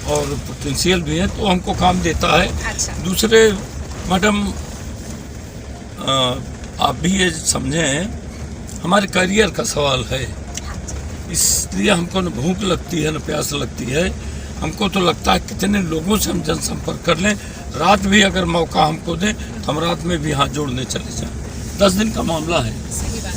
और पोटेंशियल भी हैं, तो हमको काम देता है। अच्छा, दूसरे मैडम, आप भी ये समझें, हमारे करियर का सवाल है, इसलिए हमको न भूख लगती है न प्यास लगती है। हमको तो लगता है कितने लोगों से हम जनसंपर्क कर लें, रात भी अगर मौका हमको दें तो हम रात में भी हाथ जोड़ने चले जाएं। 10 दिन का मामला है,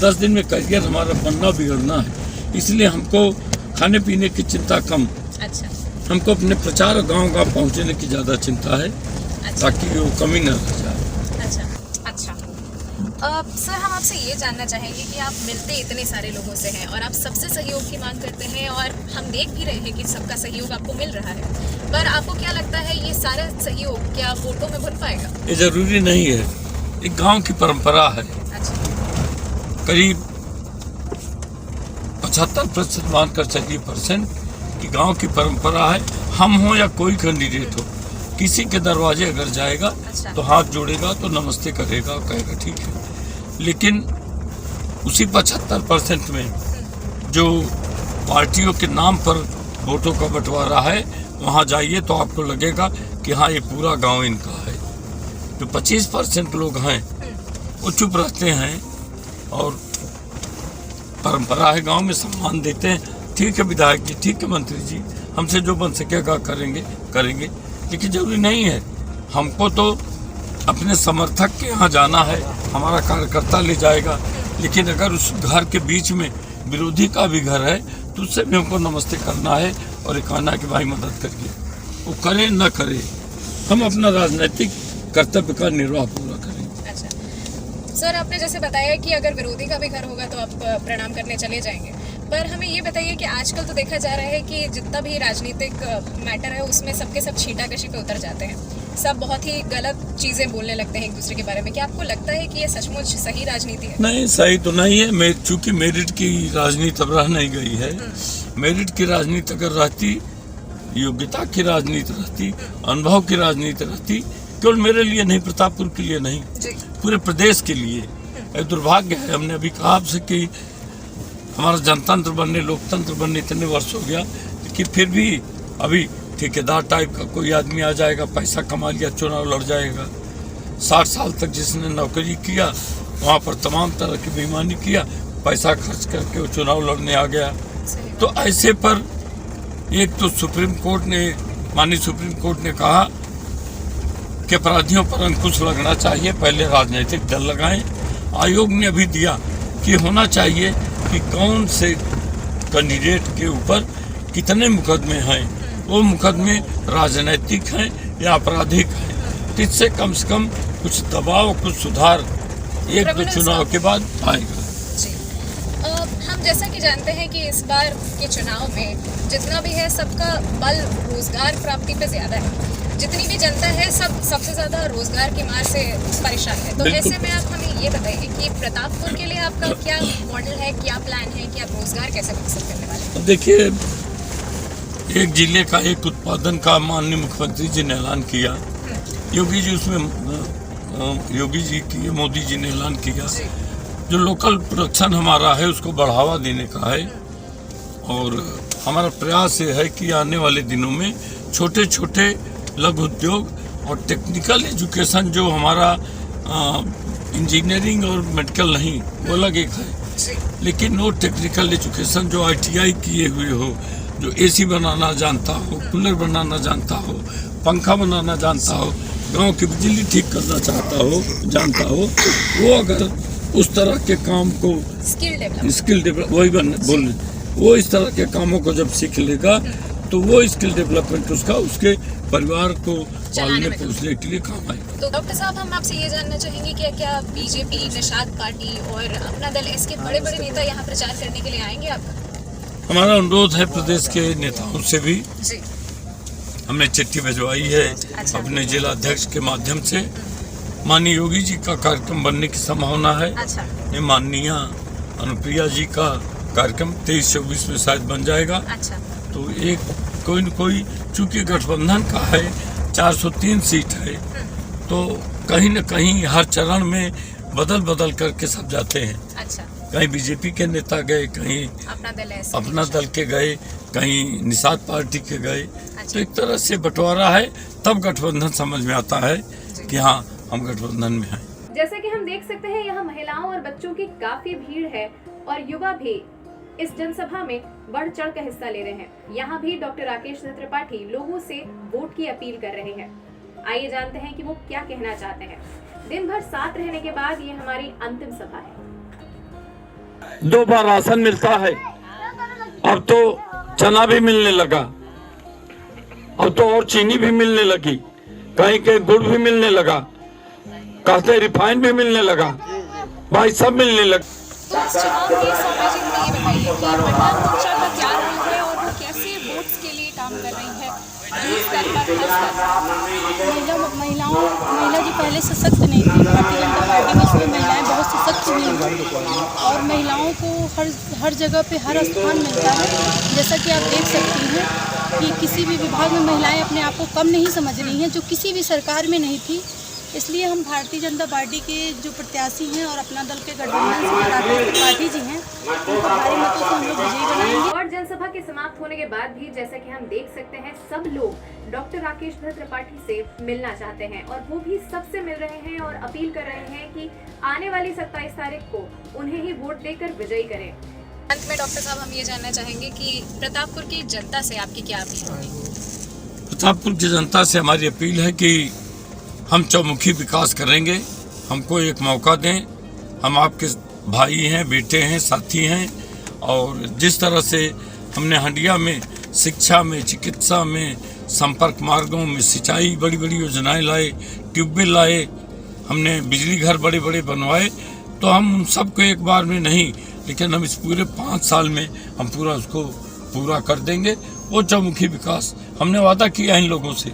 10 दिन में करियर हमारा बनना बिगड़ना है, इसलिए हमको खाने पीने की चिंता कम, अच्छा, हमको अपने प्रचार गांव-गांव पहुंचने की ज़्यादा चिंता है, अच्छा, ताकि वो कमी न रह जाए। अच्छा, अच्छा। सर, हम आपसे ये जानना चाहेंगे कि आप मिलते इतने सारे लोगों से हैं और आप सबसे सहयोग की मांग करते हैं और हम देख भी रहे हैं कि सबका सहयोग आपको मिल रहा है, पर आपको क्या लगता है ये सारा सहयोग क्या वोटों में भुन पाएगा? ये ज़रूरी नहीं है, एक गांव की परंपरा है। अच्छा, करीब 75% मानकर चलिए % कि गांव की परंपरा है। हम हो या कोई कैंडिडेट हो, किसी के दरवाजे अगर जाएगा अच्छा, तो हाथ जोड़ेगा तो नमस्ते करेगा और कहेगा ठीक है। लेकिन उसी 75% में जो पार्टियों के नाम पर वोटों का बंटवारा है, वहाँ जाइए तो आपको लगेगा कि हाँ ये पूरा गांव इनका है। जो 25% लोग हैं वो चुप रहते हैं और परंपरा है, गांव में सम्मान देते हैं। ठीक है विधायक जी, ठीक है मंत्री जी, हमसे जो बन सकेगा करेंगे, लेकिन जरूरी नहीं है। हमको तो अपने समर्थक के यहाँ जाना है, हमारा कार्यकर्ता ले जाएगा, लेकिन अगर उस घर के बीच में विरोधी का भी घर है तो उससे भी हमको नमस्ते करना है और कहना है कि भाई मदद करिए। वो करे न करे, हम अपना राजनीतिक कर्तव्य का निर्वाह पूरा करें। अच्छा सर, आपने जैसे बताया कि अगर विरोधी का भी घर होगा तो आप प्रणाम करने चले जाएंगे, पर हमें ये बताइए कि आजकल तो देखा जा रहा है कि जितना भी राजनीतिक मैटर है उसमें सबके सब छींटाकशी पे उतर जाते हैं, सब बहुत ही गलत चीजें बोलने लगते हैं एक दूसरे के बारे में। क्या आपको लगता है कि ये सचमुच सही राजनीति है? नहीं, सही तो नहीं है। चूंकि मेरिट की राजनीति अब रह नहीं गई है। मेरिट की राजनीति अगर रहती, योग्यता की राजनीति रहती, अनुभव की राजनीति रहती, केवल मेरे लिए नहीं, प्रतापपुर के लिए नहीं, पूरे प्रदेश के लिए एक दुर्भाग्य है। हमने अभी कहा आपसे कि हमारा जनतंत्र बनने, लोकतंत्र बनने इतने वर्ष हो गया कि फिर भी अभी ठेकेदार टाइप का कोई आदमी आ जाएगा, पैसा कमा लिया, चुनाव लड़ जाएगा। 60 साल तक जिसने नौकरी किया वहाँ पर तमाम तरह की बेईमानी किया, पैसा खर्च करके वो चुनाव लड़ने आ गया। तो ऐसे पर एक तो सुप्रीम कोर्ट ने, माननीय सुप्रीम कोर्ट ने कहा कि अपराधियों पर अंकुश लगना चाहिए, पहले राजनीतिक दल लगाएं। आयोग ने अभी दिया कि होना चाहिए कि कौन से कैंडिडेट के ऊपर कितने मुकदमे हैं, वो मुकदमे राजनीतिक हैं या आपराधिक हैं। इससे कम से कम कुछ दबाव, कुछ सुधार एक दो चुनाव के बाद आएगा। हम जैसा कि जानते हैं कि इस बार के चुनाव में जितना भी है सबका बल रोजगार प्राप्ति पे ज्यादा है। जितनी भी जनता है सबसे ज्यादा रोजगार की मार से परेशान है। तो ऐसे में आप हमें ये बताइए कि प्रतापपुर के लिए आपका क्या मॉडल है, क्या प्लान है कि आप रोजगार कैसे विकसित करने वाले हैं? देखिए, एक जिले का एक उत्पादन का माननीय मुख्यमंत्री जी ने ऐलान किया, योगी जी उसमें योगी जी की, मोदी जी ने ऐलान किया। जो लोकल प्रोडक्शन हमारा है उसको बढ़ावा देने का है और हमारा प्रयास ये है कि आने वाले दिनों में छोटे छोटे लघु उद्योग और टेक्निकल एजुकेशन, जो हमारा इंजीनियरिंग और मेडिकल नहीं, वो अलग एक है, लेकिन वो टेक्निकल एजुकेशन जो ITI किए हुए हो, जो AC बनाना जानता हो, कूलर बनाना जानता हो, पंखा बनाना जानता हो, गांव की बिजली ठीक करना जानता हो, वो अगर उस तरह के काम को स्किल डेवलप वही बोलने, वो इस तरह के कामों को जब सीख लेगा तो वो स्किल डेवलपमेंट उसके परिवार को पालने पोसने के लिए काम आएगा। तो डॉक्टर साहब, हम आपसे ये जानना चाहेंगे कि क्या बीजेपी, निषाद पार्टी और अपना दल, इसके बड़े बड़े नेता यहाँ प्रचार करने के लिए आएंगे आपका? हमारा अनुरोध है प्रदेश के नेताओं से भी। जी। हमने चिट्ठी भिजवाई है अपने जिला अध्यक्ष के माध्यम से। माननीय योगी जी का कार्यक्रम बनने की संभावना है। ये माननीय अनुप्रिया जी का कार्यक्रम 23-24 में शायद बन जाएगा। तो एक कोई न कोई, चूंकि गठबंधन का है, 403 सीट है, तो कहीं न कहीं हर चरण में बदल करके सब जाते हैं। कहीं बीजेपी के नेता गए, कहीं अपना दल के गए, कहीं निषाद पार्टी के गए। तो एक तरह से बंटवारा है, तब गठबंधन समझ में आता है कि हाँ, हम गठबंधन में हैं। जैसे कि हम देख सकते हैं, यहाँ महिलाओं और बच्चों की काफी भीड़ है और युवा भी इस जनसभा में बढ़ चढ़ कर हिस्सा ले रहे हैं। यहाँ भी डॉक्टर राकेश त्रिपाठी लोगों से वोट की अपील कर रहे हैं। आइए जानते हैं कि वो क्या कहना चाहते हैं। दिन भर साथ रहने के बाद ये हमारी अंतिम सभा है। 2 बार राशन मिलता है, अब तो चना भी मिलने लगा, अब तो और चीनी भी मिलने लगी, कहीं कहीं गुड़ भी मिलने लगा, कहते रिफाइन भी मिलने लगा, भाई सब मिलने लगा। तो इस चुनाव के समय जी मुझे ये बताइए कि महिला मोर्चा का क्या रोल है और वो कैसे वोट्स के लिए काम कर रही है? महिला जो पहले सशक्त नहीं थी, भारतीय जनता पार्टी में इसमें महिलाएं बहुत सशक्त हुई हैं और महिलाओं को हर जगह पे हर स्थान मिलता है। जैसा कि आप देख सकती हैं कि किसी भी विभाग में महिलाएं अपने आप को कम नहीं समझ रही हैं, जो किसी भी सरकार में नहीं थी। इसलिए हम भारतीय जनता पार्टी के जो प्रत्याशी हैं और अपना दल के गठबंधन से राकेश त्रिपाठी जी हैं, उनको भारी मतों से हम लोग विजयी बनाएंगे। और जनसभा के समाप्त होने के बाद भी जैसा कि हम देख सकते हैं, सब लोग डॉक्टर राकेश त्रिपाठी से मिलना चाहते हैं और वो भी सबसे मिल रहे हैं और अपील कर रहे हैं कि आने वाली 27 तारीख को उन्हें ही वोट देकर विजयी करें। अंत में डॉक्टर साहब, हम ये जानना चाहेंगे कि प्रतापपुर की जनता से आपकी क्या अपील होगी? प्रतापपुर की जनता से हमारी अपील है कि हम चौमुखी विकास करेंगे, हमको एक मौका दें। हम आपके भाई हैं, बेटे हैं, साथी हैं और जिस तरह से हमने हंडिया में शिक्षा में, चिकित्सा में, संपर्क मार्गों में, सिंचाई, बड़ी बड़ी योजनाएं लाए, ट्यूबवेल लाए, हमने बिजली घर बड़े बड़े बनवाए, तो हम उन सबको एक बार में नहीं, लेकिन हम इस पूरे 5 साल में हम पूरा उसको पूरा कर देंगे। वो चौमुखी विकास हमने वादा किया इन लोगों से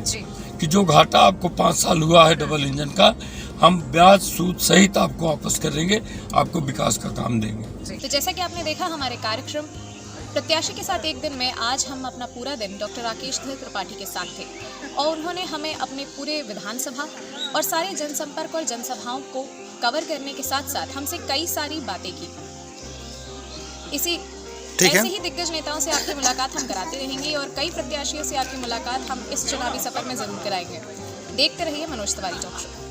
कि जो घाटा आपको 5 साल हुआ है डबल इंजन का, हम ब्याज सूद सहित आपको वापस करेंगे, आपको विकास का काम देंगे। तो जैसा कि आपने देखा हमारे कार्यक्रम प्रत्याशी के साथ एक दिन में आज हम अपना पूरा दिन डॉक्टर राकेश त्रिपाठी के साथ थे और उन्होंने हमें अपने पूरे विधानसभा और सारे जनसंपर्क और जनसभाओं को कवर करने के साथ साथ हमसे कई सारी बातें की। ऐसे ही दिग्गज नेताओं से आपकी मुलाकात हम कराते रहेंगे और कई प्रत्याशियों से आपकी मुलाकात हम इस चुनावी सफर में जरूर कराएंगे। देखते रहिए मनोज तिवारी टॉक शो।